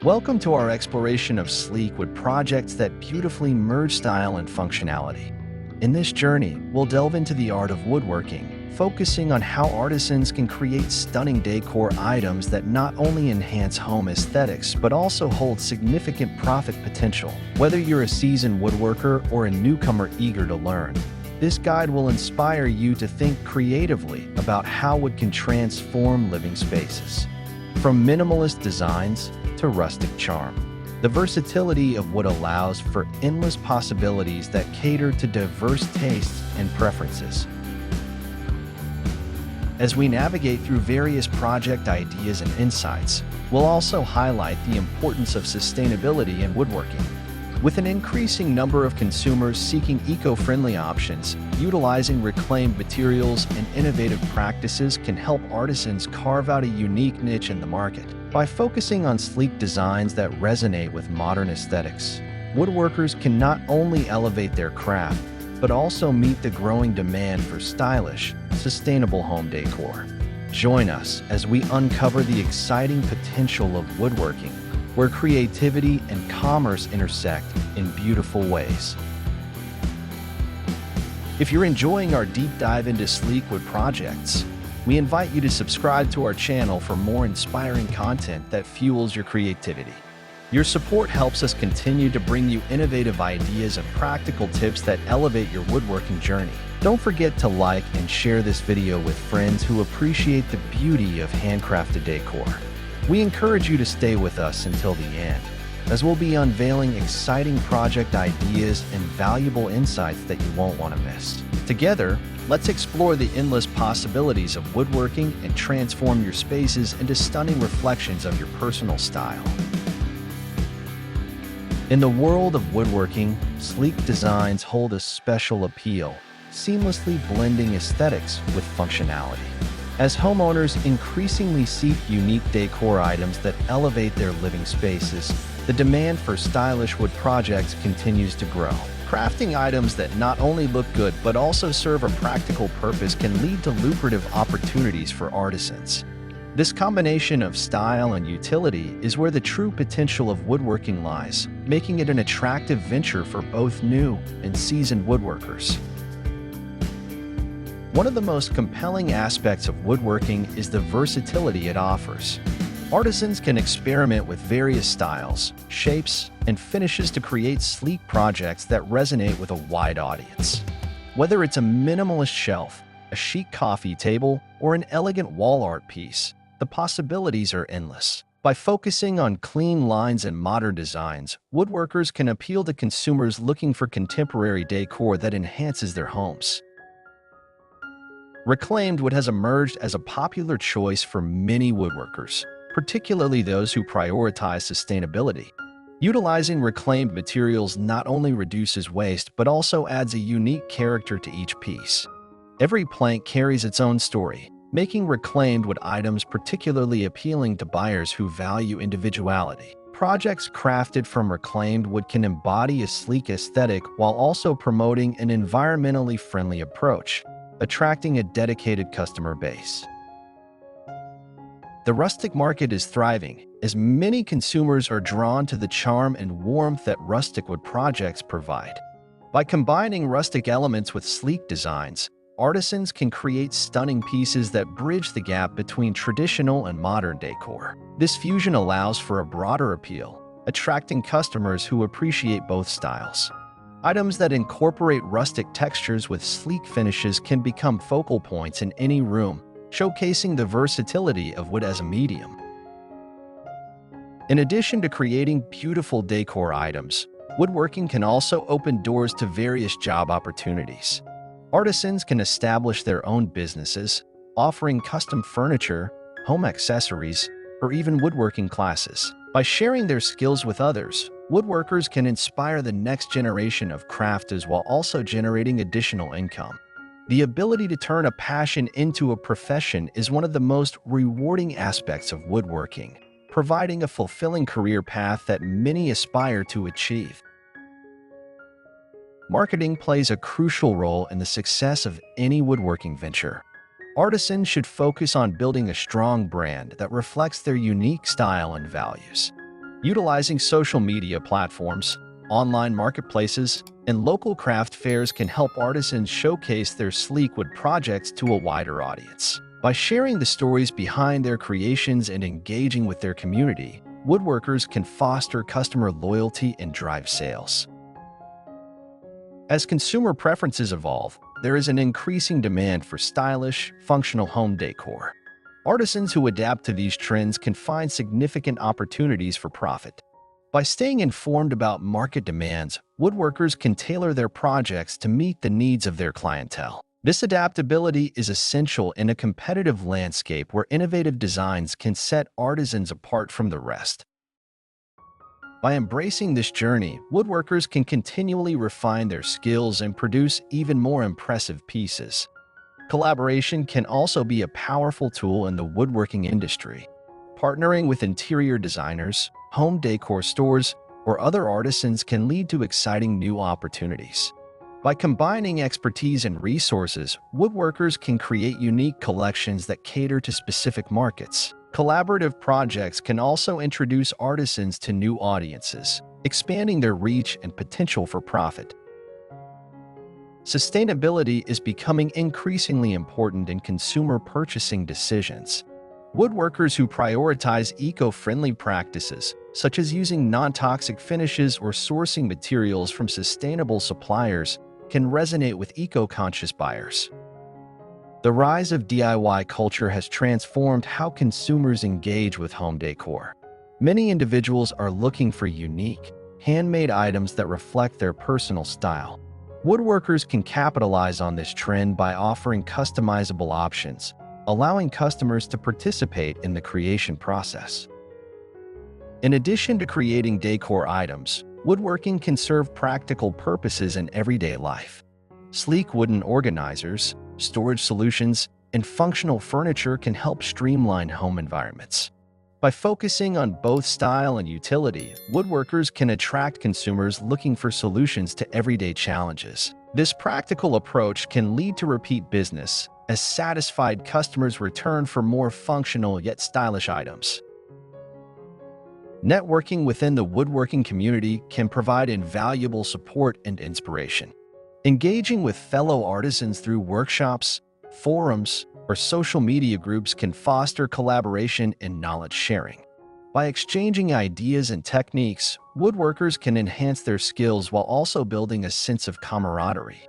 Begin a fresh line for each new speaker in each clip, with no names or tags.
Welcome to our exploration of sleek wood projects that beautifully merge style and functionality. In this journey, we'll delve into the art of woodworking, focusing on how artisans can create stunning decor items that not only enhance home aesthetics but also hold significant profit potential. Whether you're a seasoned woodworker or a newcomer eager to learn, this guide will inspire you to think creatively about how wood can transform living spaces. From minimalist designs to rustic charm, the versatility of wood allows for endless possibilities that cater to diverse tastes and preferences. As we navigate through various project ideas and insights, we'll also highlight the importance of sustainability in woodworking. With an increasing number of consumers seeking eco-friendly options, utilizing reclaimed materials and innovative practices can help artisans carve out a unique niche in the market. By focusing on sleek designs that resonate with modern aesthetics, woodworkers can not only elevate their craft, but also meet the growing demand for stylish, sustainable home decor. Join us as we uncover the exciting potential of woodworking, where creativity and commerce intersect in beautiful ways. If you're enjoying our deep dive into sleek wood projects, we invite you to subscribe to our channel for more inspiring content that fuels your creativity. Your support helps us continue to bring you innovative ideas and practical tips that elevate your woodworking journey. Don't forget to like and share this video with friends who appreciate the beauty of handcrafted decor. We encourage you to stay with us until the end, as we'll be unveiling exciting project ideas and valuable insights that you won't want to miss. Together, let's explore the endless possibilities of woodworking and transform your spaces into stunning reflections of your personal style. In the world of woodworking, sleek designs hold a special appeal, seamlessly blending aesthetics with functionality. As homeowners increasingly seek unique decor items that elevate their living spaces, the demand for stylish wood projects continues to grow. Crafting items that not only look good but also serve a practical purpose can lead to lucrative opportunities for artisans. This combination of style and utility is where the true potential of woodworking lies, making it an attractive venture for both new and seasoned woodworkers. One of the most compelling aspects of woodworking is the versatility it offers. Artisans can experiment with various styles, shapes, and finishes to create sleek projects that resonate with a wide audience. Whether it's a minimalist shelf, a chic coffee table, or an elegant wall art piece, the possibilities are endless. By focusing on clean lines and modern designs, woodworkers can appeal to consumers looking for contemporary decor that enhances their homes. Reclaimed wood has emerged as a popular choice for many woodworkers, particularly those who prioritize sustainability. Utilizing reclaimed materials not only reduces waste but also adds a unique character to each piece. Every plank carries its own story, making reclaimed wood items particularly appealing to buyers who value individuality. Projects crafted from reclaimed wood can embody a sleek aesthetic while also promoting an environmentally friendly approach, attracting a dedicated customer base. The rustic market is thriving, as many consumers are drawn to the charm and warmth that rustic wood projects provide. By combining rustic elements with sleek designs, artisans can create stunning pieces that bridge the gap between traditional and modern decor. This fusion allows for a broader appeal, attracting customers who appreciate both styles. Items that incorporate rustic textures with sleek finishes can become focal points in any room, showcasing the versatility of wood as a medium. In addition to creating beautiful decor items, woodworking can also open doors to various job opportunities. Artisans can establish their own businesses, offering custom furniture, home accessories, or even woodworking classes. By sharing their skills with others, woodworkers can inspire the next generation of crafters while also generating additional income. The ability to turn a passion into a profession is one of the most rewarding aspects of woodworking, providing a fulfilling career path that many aspire to achieve. Marketing plays a crucial role in the success of any woodworking venture. Artisans should focus on building a strong brand that reflects their unique style and values. Utilizing social media platforms, online marketplaces, and local craft fairs can help artisans showcase their sleek wood projects to a wider audience. By sharing the stories behind their creations and engaging with their community, woodworkers can foster customer loyalty and drive sales. As consumer preferences evolve, there is an increasing demand for stylish, functional home decor. Artisans who adapt to these trends can find significant opportunities for profit. By staying informed about market demands, woodworkers can tailor their projects to meet the needs of their clientele. This adaptability is essential in a competitive landscape where innovative designs can set artisans apart from the rest. By embracing this journey, woodworkers can continually refine their skills and produce even more impressive pieces. Collaboration can also be a powerful tool in the woodworking industry. Partnering with interior designers, home decor stores, or other artisans can lead to exciting new opportunities. By combining expertise and resources, woodworkers can create unique collections that cater to specific markets. Collaborative projects can also introduce artisans to new audiences, expanding their reach and potential for profit. Sustainability is becoming increasingly important in consumer purchasing decisions. Woodworkers who prioritize eco-friendly practices, such as using non-toxic finishes or sourcing materials from sustainable suppliers, can resonate with eco-conscious buyers. The rise of DIY culture has transformed how consumers engage with home decor. Many individuals are looking for unique, handmade items that reflect their personal style. Woodworkers can capitalize on this trend by offering customizable options, allowing customers to participate in the creation process. In addition to creating decor items, woodworking can serve practical purposes in everyday life. Sleek wooden organizers, storage solutions, and functional furniture can help streamline home environments. By focusing on both style and utility, woodworkers can attract consumers looking for solutions to everyday challenges. This practical approach can lead to repeat business, as satisfied customers return for more functional yet stylish items. Networking within the woodworking community can provide invaluable support and inspiration. Engaging with fellow artisans through workshops, forums, or social media groups can foster collaboration and knowledge sharing. By exchanging ideas and techniques, woodworkers can enhance their skills while also building a sense of camaraderie.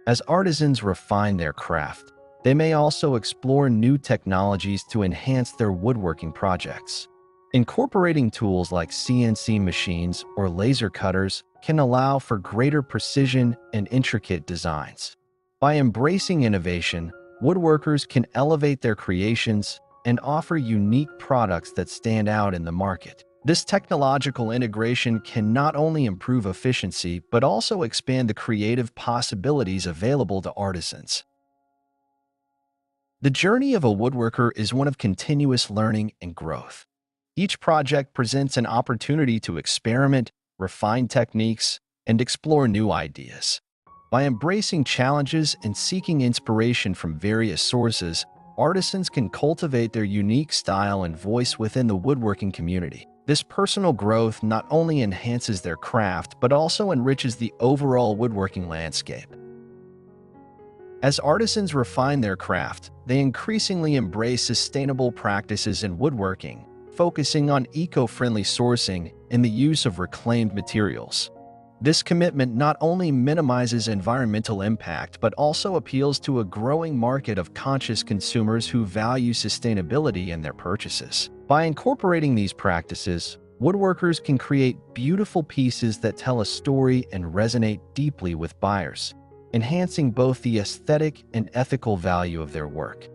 As artisans refine their craft, they may also explore new technologies to enhance their woodworking projects. Incorporating tools like CNC machines or laser cutters can allow for greater precision and intricate designs. By embracing innovation, woodworkers can elevate their creations and offer unique products that stand out in the market. This technological integration can not only improve efficiency but also expand the creative possibilities available to artisans. The journey of a woodworker is one of continuous learning and growth. Each project presents an opportunity to experiment, refine techniques, and explore new ideas. By embracing challenges and seeking inspiration from various sources, artisans can cultivate their unique style and voice within the woodworking community. This personal growth not only enhances their craft but also enriches the overall woodworking landscape. As artisans refine their craft, they increasingly embrace sustainable practices in woodworking, focusing on eco-friendly sourcing and the use of reclaimed materials. This commitment not only minimizes environmental impact but also appeals to a growing market of conscious consumers who value sustainability in their purchases. By incorporating these practices, woodworkers can create beautiful pieces that tell a story and resonate deeply with buyers, enhancing both the aesthetic and ethical value of their work.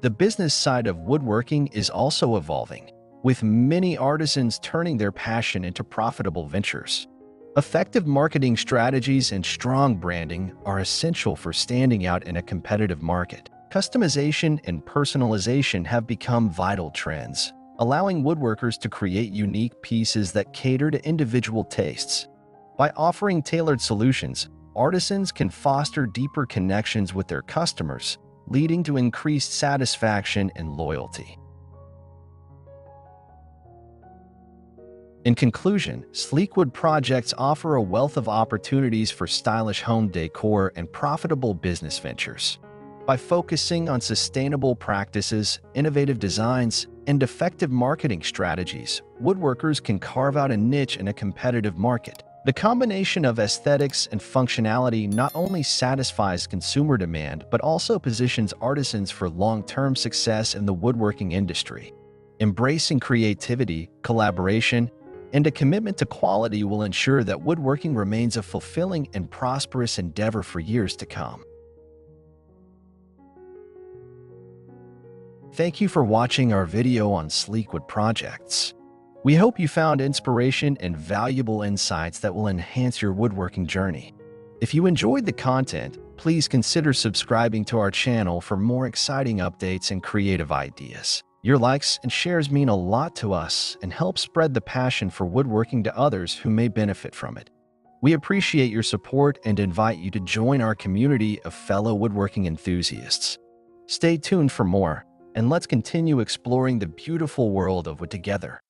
The business side of woodworking is also evolving, with many artisans turning their passion into profitable ventures. Effective marketing strategies and strong branding are essential for standing out in a competitive market. Customization and personalization have become vital trends, allowing woodworkers to create unique pieces that cater to individual tastes. By offering tailored solutions, artisans can foster deeper connections with their customers, leading to increased satisfaction and loyalty. In conclusion, sleek wood projects offer a wealth of opportunities for stylish home decor and profitable business ventures. By focusing on sustainable practices, innovative designs, and effective marketing strategies, woodworkers can carve out a niche in a competitive market. The combination of aesthetics and functionality not only satisfies consumer demand but also positions artisans for long-term success in the woodworking industry. Embracing creativity, collaboration, and a commitment to quality will ensure that woodworking remains a fulfilling and prosperous endeavor for years to come. Thank you for watching our video on sleek wood projects. We hope you found inspiration and valuable insights that will enhance your woodworking journey. If you enjoyed the content, please consider subscribing to our channel for more exciting updates and creative ideas. Your likes and shares mean a lot to us and help spread the passion for woodworking to others who may benefit from it. We appreciate your support and invite you to join our community of fellow woodworking enthusiasts. Stay tuned for more, and let's continue exploring the beautiful world of wood together.